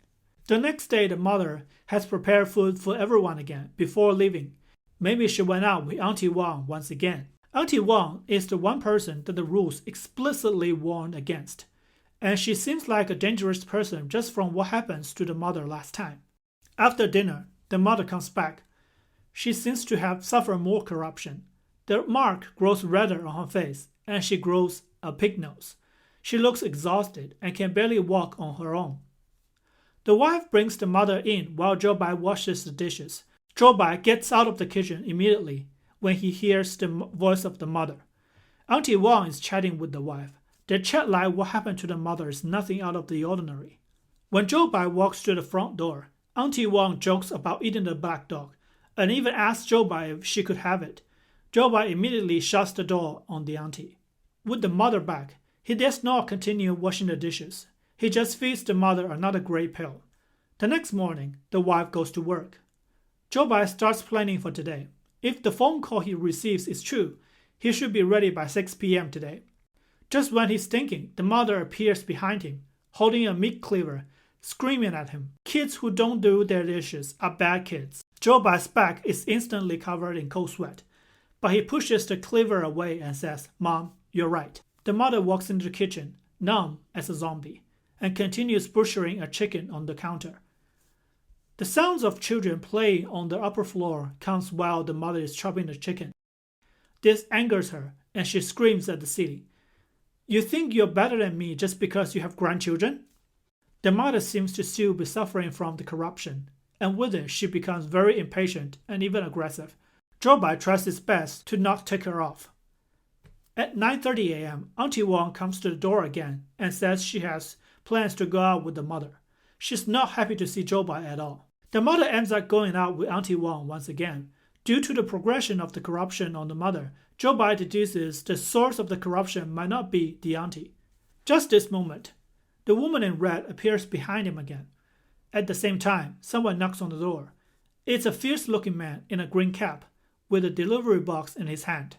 The next day, the mother has prepared food for everyone again before leaving. Maybe she went out with Auntie Wang once again. Auntie Wang is the one person that the rules explicitly warn against, and she seems like a dangerous person just from what happens to the mother last time. After dinner, the mother comes back. She seems to have suffered more corruption. The mark grows redder on her face, and she grows a pig nose. She looks exhausted and can barely walk on her own. The wife brings the mother in while Joe Bai washes the dishes. Joe Bai gets out of the kitchen immediately when he hears the voice of the mother. Auntie Wang is chatting with the wife. Their chat like what happened to the mother is nothing out of the ordinary. When Joe Bai walks to the front door, Auntie Wang jokes about eating the black dog, and even asks Joe Bai if she could have it. Joe Bai immediately shuts the door on the auntie. With the mother back, he does not continue washing the dishes. He just feeds the mother another grey pill. The next morning, the wife goes to work. Joe Bai starts planning for today. If the phone call he receives is true, he should be ready by 6 p.m. today. Just when he's thinking, the mother appears behind him, holding a meat cleaver, screaming at him. Kids who don't do their dishes are bad kids. Joe Bai's back is instantly covered in cold sweat, but he pushes the cleaver away and says, "Mom, you're right." The mother walks into the kitchen, numb as a zombie, and continues butchering a chicken on the counter. The sounds of children playing on the upper floor comes while the mother is chopping the chicken. This angers her, and she screams at the ceiling, "You think you're better than me just because you have grandchildren?" The mother seems to still be suffering from the corruption, and with it she becomes very impatient and even aggressive. Joe Bai tries his best to not tick her off. At 9:30 a.m., Auntie Wong comes to the door again and says she has plans to go out with the mother. She's not happy to see Joe Bai at all. The mother ends up going out with Auntie Wong once again. Due to the progression of the corruption on the mother, Joe Bai deduces the source of the corruption might not be the auntie. Just this moment, the woman in red appears behind him again. At the same time, someone knocks on the door. It's a fierce-looking man in a green cap with a delivery box in his hand.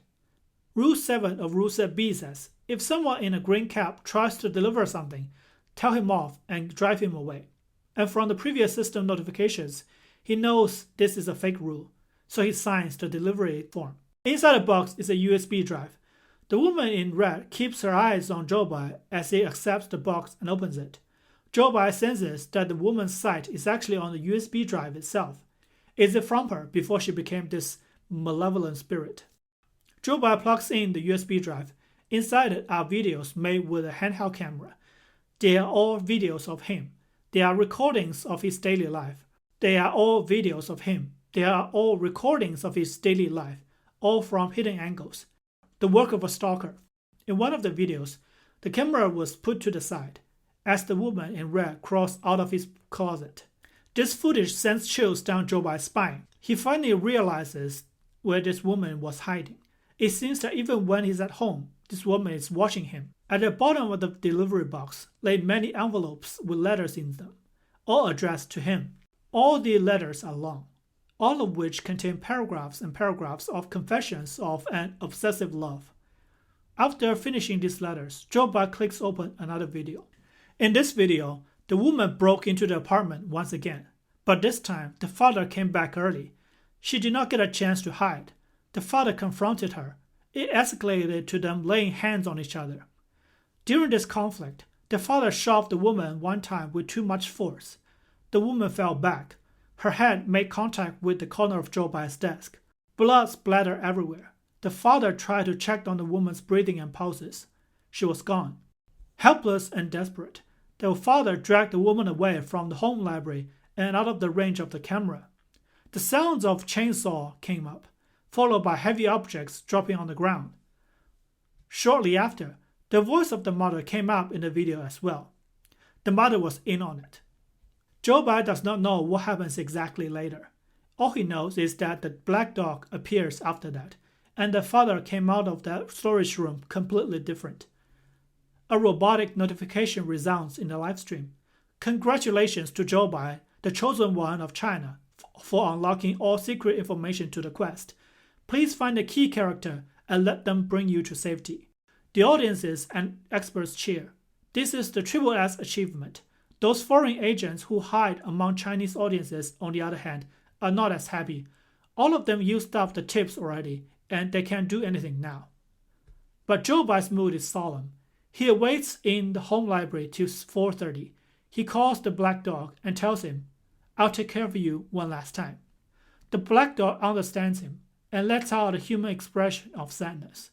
Rule 7 of Rule Set B says, if someone in a green cap tries to deliver something, tell him off and drive him away. And from the previous system notifications, he knows this is a fake rule, so he signs the delivery form. Inside the box is a USB drive. The woman in red keeps her eyes on Joe Bai as he accepts the box and opens it. Joe Bai senses that the woman's sight is actually on the USB drive itself. Is it from her before she became this malevolent spirit? Joe Bai plugs in the USB drive. Inside it are videos made with a handheld camera. They are all videos of him. They are recordings of his daily life. They are all videos of him. They are all recordings of his daily life, all from hidden angles. The work of a stalker. In one of the videos, the camera was put to the side as the woman in red crawls out of his closet. This footage sends chills down Joe Bai's spine. He finally realizes where this woman was hiding. It seems that even when he's at home, this woman is watching him. At the bottom of the delivery box lay many envelopes with letters in them, all addressed to him. All the letters are long, all of which contain paragraphs and paragraphs of confessions of an obsessive love. After finishing these letters, Joe Bai clicks open another video. In this video, the woman broke into the apartment once again, but this time the father came back early. She did not get a chance to hide. The father confronted her. It escalated to them laying hands on each other. During this conflict, the father shoved the woman one time with too much force. The woman fell back. Her head made contact with the corner of Joe Bai's desk. Blood splattered everywhere. The father tried to check on the woman's breathing and pulses. She was gone. Helpless and desperate, the father dragged the woman away from the home library and out of the range of the camera. The sounds of chainsaw came up, followed by heavy objects dropping on the ground. Shortly after, the voice of the mother came up in the video as well. The mother was in on it. Joe Bai does not know what happens exactly later. All he knows is that the black dog appears after that, and the father came out of that storage room completely different. A robotic notification resounds in the live stream. Congratulations to Joe Bai, the chosen one of China, for unlocking all secret information to the quest. Please find the key character and let them bring you to safety. The audiences and experts cheer. This is the Triple S achievement. Those foreign agents who hide among Chinese audiences, on the other hand, are not as happy. All of them used up the tips already, and they can't do anything now. But Joe Bai's mood is solemn. He awaits in the home library till 4:30. He calls the black dog and tells him, "I'll take care of you one last time." The black dog understands him and lets out a human expression of sadness.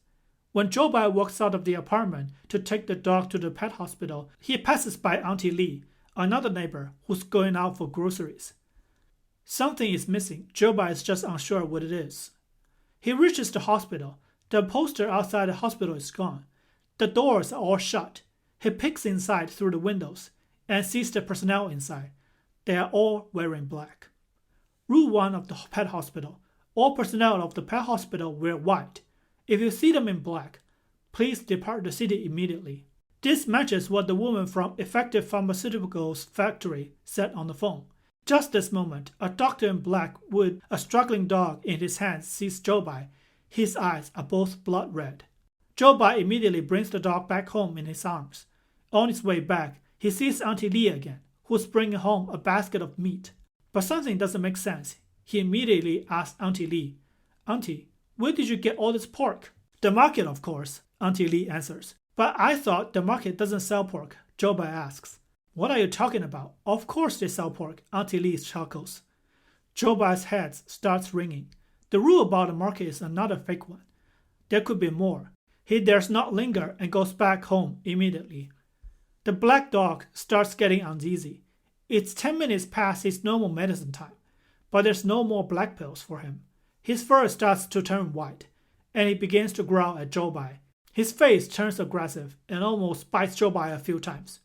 When Joe Bai walks out of the apartment to take the dog to the pet hospital, he passes by Auntie Lee, another neighbor who's going out for groceries. Something is missing. Joe Bai is just unsure what it is. He reaches the hospital. The poster outside the hospital is gone. The doors are all shut. He peeks inside through the windows and sees the personnel inside. They are all wearing black. Rule 1 of the pet hospital. All personnel of the pet hospital wear white. If you see them in black, please depart the city immediately. This matches what the woman from Effective Pharmaceuticals factory said on the phone. Just this moment, a doctor in black with a struggling dog in his hands sees Joe Bai. His eyes are both blood red. Joe Bai immediately brings the dog back home in his arms. On his way back, he sees Auntie Lee again, who's bringing home a basket of meat. But something doesn't make sense. He immediately asks Auntie Lee, "Auntie, Where did you get all this pork? The market, of course, Auntie Lee answers. But I thought the market doesn't sell pork, Joe Bai asks. What are you talking about? Of course they sell pork, Auntie Lee chuckles. Joe Bai's head starts ringing. The rule about the market is another fake one. There could be more. He dares not linger and goes back home immediately. The black dog starts getting uneasy. It's 10 minutes past his normal medicine time, but there's no more black pills for him. His fur starts to turn white, and he begins to growl at Joe Bai. His face turns aggressive and almost bites Joe Bai a few times.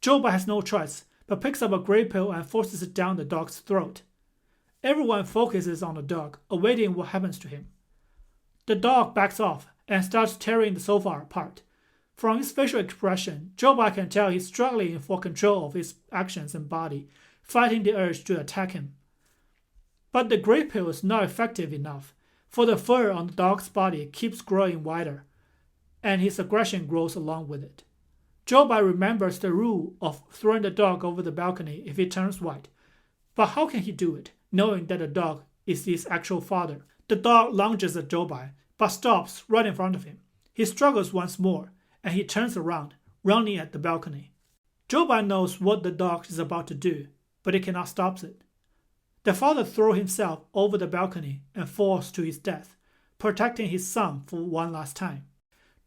Joe Bai has no choice, but picks up a gray pill and forces it down the dog's throat. Everyone focuses on the dog, awaiting what happens to him. The dog backs off and starts tearing the sofa apart. From his facial expression, Joe Bai can tell he's struggling for control of his actions and body, fighting the urge to attack him. But the gray pill is not effective enough, for the fur on the dog's body keeps growing wider, and his aggression grows along with it. Joe Bai remembers the rule of throwing the dog over the balcony if it turns white. But how can he do it, knowing that the dog is his actual father? The dog lunges at Joe Bai, but stops right in front of him. He struggles once more, and he turns around, running at the balcony. Joe Bai knows what the dog is about to do, but he cannot stop it. The father throws himself over the balcony and falls to his death, protecting his son for one last time.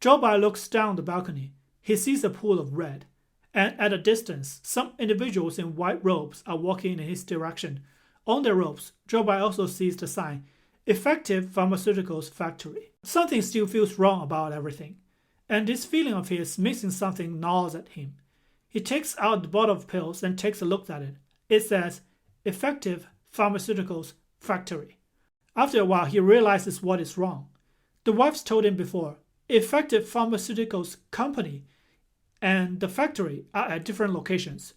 Joe Bai looks down the balcony. He sees a pool of red, and at a distance, some individuals in white robes are walking in his direction. On their robes, Joe Bai also sees the sign, Effective Pharmaceuticals Factory. Something still feels wrong about everything, and this feeling of his missing something gnaws at him. He takes out the bottle of pills and takes a look at it. It says, Effective Pharmaceuticals Factory. After a while, he realizes what is wrong. The wives told him before, Effective Pharmaceuticals Company and the factory are at different locations,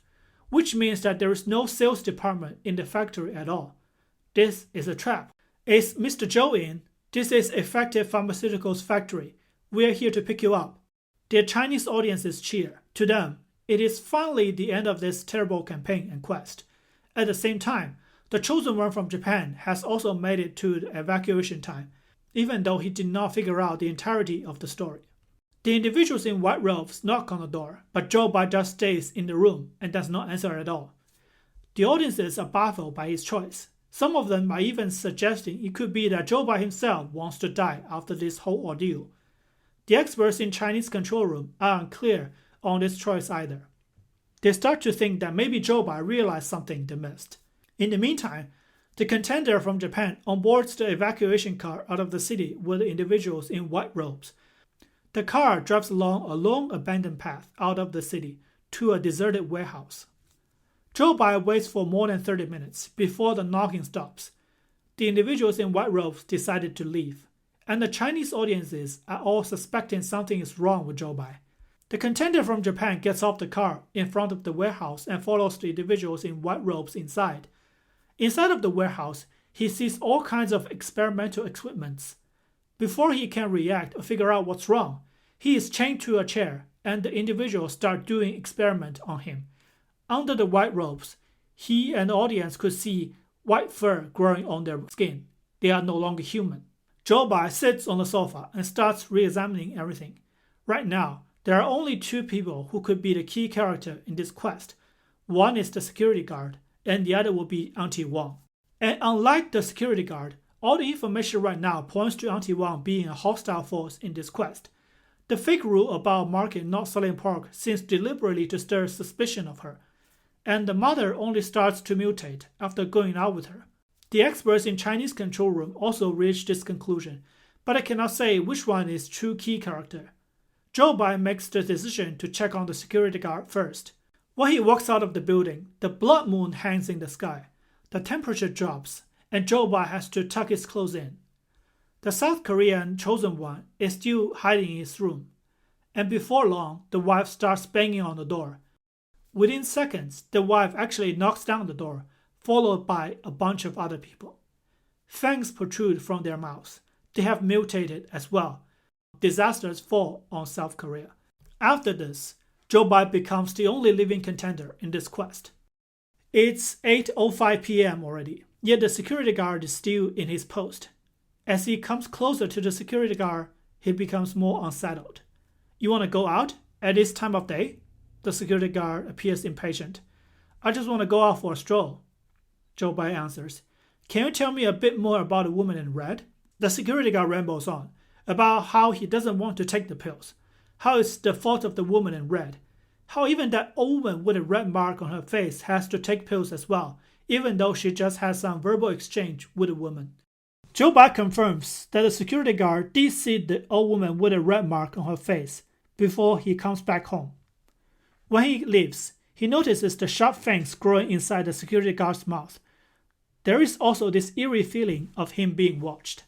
which means that there is no sales department in the factory at all. This is a trap. Is Mr. Zhou in? This is Effective Pharmaceuticals Factory. We are here to pick you up. Their Chinese audiences cheer. To them, it is finally the end of this terrible campaign and quest. At the same time, the chosen one from Japan has also made it to the evacuation time, even though he did not figure out the entirety of the story. The individuals in white robes knock on the door, but Joe Bai just stays in the room and does not answer at all. The audiences are baffled by his choice. Some of them are even suggesting it could be that Joe Bai himself wants to die after this whole ordeal. The experts in Chinese control room are unclear on this choice either. They start to think that maybe Joe Bai realized something they missed. In the meantime, the contender from Japan onboards the evacuation car out of the city with the individuals in white robes. The car drives along a long abandoned path out of the city to a deserted warehouse. Joe Bai waits for more than 30 minutes before the knocking stops. The individuals in white robes decided to leave, and the Chinese audiences are all suspecting something is wrong with Joe Bai. The contender from Japan gets off the car in front of the warehouse and follows the individuals in white robes inside. Inside of the warehouse, he sees all kinds of experimental equipments. Before he can react or figure out what's wrong, he is chained to a chair and the individuals start doing experiment on him. Under the white robes, he and the audience could see white fur growing on their skin. They are no longer human. Joe Bai sits on the sofa and starts re-examining everything. Right now, there are only two people who could be the key character in this quest. One is the security guard, and the other will be Auntie Wang. And unlike the security guard, all the information right now points to Auntie Wang being a hostile force in this quest. The fake rule about market not selling pork seems deliberately to stir suspicion of her, and the mother only starts to mutate after going out with her. The experts in Chinese control room also reach this conclusion, but I cannot say which one is true key character. Joe Bai makes the decision to check on the security guard first. When he walks out of the building, the blood moon hangs in the sky. The temperature drops, and Joe Bai has to tuck his clothes in. The South Korean chosen one is still hiding in his room, and before long, the wife starts banging on the door. Within seconds, the wife actually knocks down the door, followed by a bunch of other people. Fangs protrude from their mouths. They have mutated as well. Disasters fall on South Korea. After this, Joe Bai becomes the only living contender in this quest. It's 8:05 p.m. already, yet the security guard is still in his post. As he comes closer to the security guard, he becomes more unsettled. You want to go out at this time of day? The security guard appears impatient. I just want to go out for a stroll. Zhou Bai answers. Can you tell me a bit more about the woman in red? The security guard rambles on about how he doesn't want to take the pills, how it's the fault of the woman in red, how even that old woman with a red mark on her face has to take pills as well, even though she just had some verbal exchange with the woman. Zhou Bai confirms that the security guard did see the old woman with a red mark on her face before he comes back home. When he leaves, he notices the sharp fangs growing inside the security guard's mouth. There is also this eerie feeling of him being watched.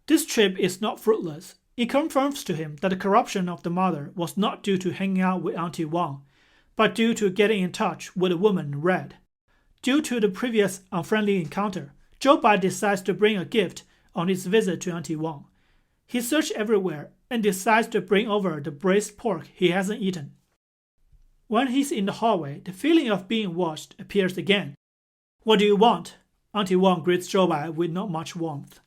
This trip is not fruitless. It confirms to him that the corruption of the mother was not due to hanging out with Auntie Wang, but due to getting in touch with a woman in red. Due to the previous unfriendly encounter, Zhou Bai decides to bring a gift on his visit to Auntie Wang. He searches everywhere and decides to bring over the braised pork he hasn't eaten. When he's in the hallway, the feeling of being watched appears again. What do you want? Auntie Wang greets Zhou Bai with not much warmth.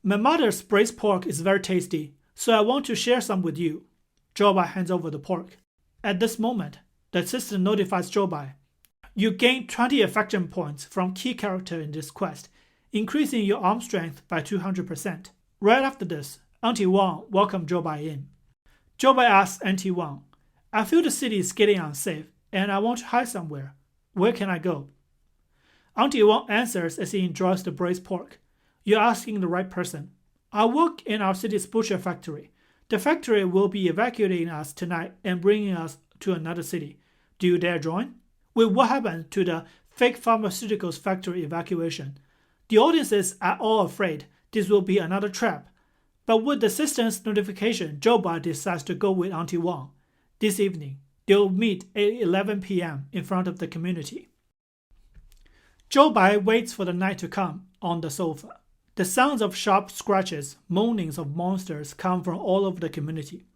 My mother's braised pork is very tasty, so I want to share some with you. Zhou Bai hands over the pork. At this moment, the assistant notifies Zhou Bai. You gain 20 affection points from key character in this quest, increasing your arm strength by 200%. Right after this, Auntie Wang welcomes Zhou Bai in. Zhou Bai asks Auntie Wang, I feel the city is getting unsafe, and I want to hide somewhere. Where can I go? Auntie Wang answers as he enjoys the braised pork. You're asking the right person. I work in our city's butcher factory. The factory will be evacuating us tonight and bringing us to another city. Do you dare join? With what happened to the fake pharmaceuticals factory evacuation, the audiences are all afraid this will be another trap. But with the assistant's notification, Zhou Bai decides to go with Auntie Wang. This evening, they'll meet at 11 p.m. in front of the community. Zhou Bai waits for the night to come on the sofa. The sounds of sharp scratches, moanings of monsters come from all over the community.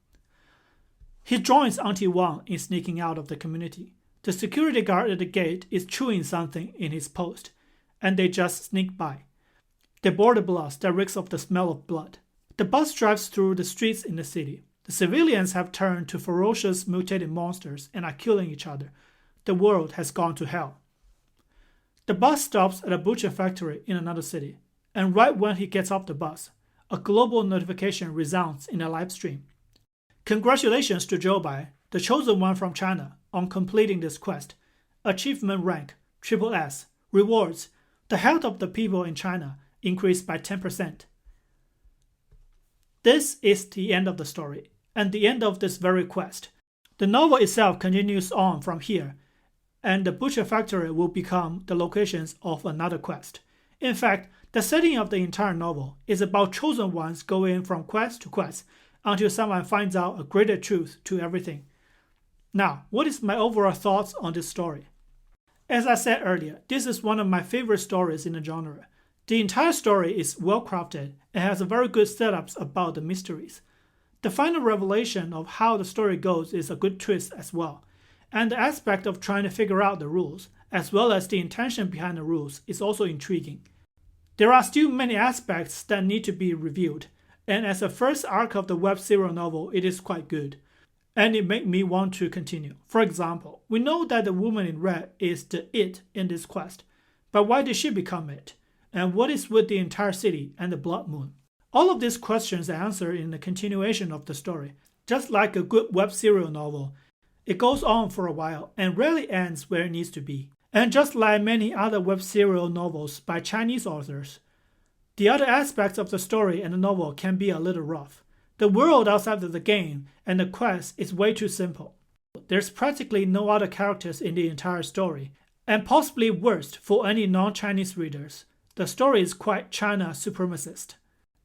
He joins Auntie Wang in sneaking out of the community. The security guard at the gate is chewing something in his post, and they just sneak by. They board the bus that reeks of the smell of blood. The bus drives through the streets in the city. The civilians have turned to ferocious mutated monsters and are killing each other. The world has gone to hell. The bus stops at a butcher factory in another city, and right when he gets off the bus, a global notification resounds in a live stream. Congratulations to Zhou Bai, the chosen one from China, on completing this quest. Achievement rank, SSS, rewards, the health of the people in China increased by 10%. This is the end of the story, and the end of this very quest. The novel itself continues on from here, and the butcher factory will become the locations of another quest. In fact, the setting of the entire novel is about chosen ones going from quest to quest until someone finds out a greater truth to everything. Now, what is my overall thoughts on this story? As I said earlier, this is one of my favorite stories in the genre. The entire story is well crafted and has a very good setups about the mysteries. The final revelation of how the story goes is a good twist as well, and the aspect of trying to figure out the rules, as well as the intention behind the rules, is also intriguing. There are still many aspects that need to be reviewed, and as a first arc of the web serial novel, it is quite good, and it made me want to continue. For example, we know that the woman in red is the it in this quest, but why did she become it? And what is with the entire city and the blood moon? All of these questions are answered in the continuation of the story. Just like a good web serial novel, it goes on for a while and rarely ends where it needs to be. And just like many other web serial novels by Chinese authors, the other aspects of the story and the novel can be a little rough. The world outside of the game and the quest is way too simple. There's practically no other characters in the entire story, and possibly worst for any non-Chinese readers. The story is quite China supremacist.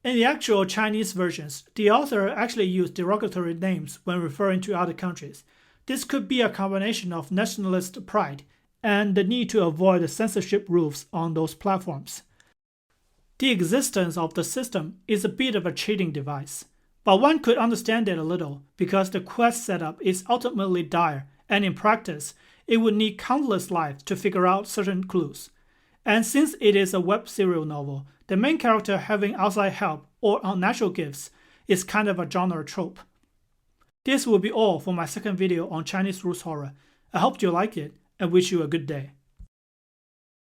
In the actual Chinese versions, the author actually used derogatory names when referring to other countries. This could be a combination of nationalist pride and the need to avoid the censorship rules on those platforms. The existence of the system is a bit of a cheating device, but one could understand it a little because the quest setup is ultimately dire, and in practice, it would need countless lives to figure out certain clues. And since it is a web serial novel, the main character having outside help or unnatural gifts is kind of a genre trope. This will be all for my second video on Chinese Roots horror. I hope you like it and wish you a good day.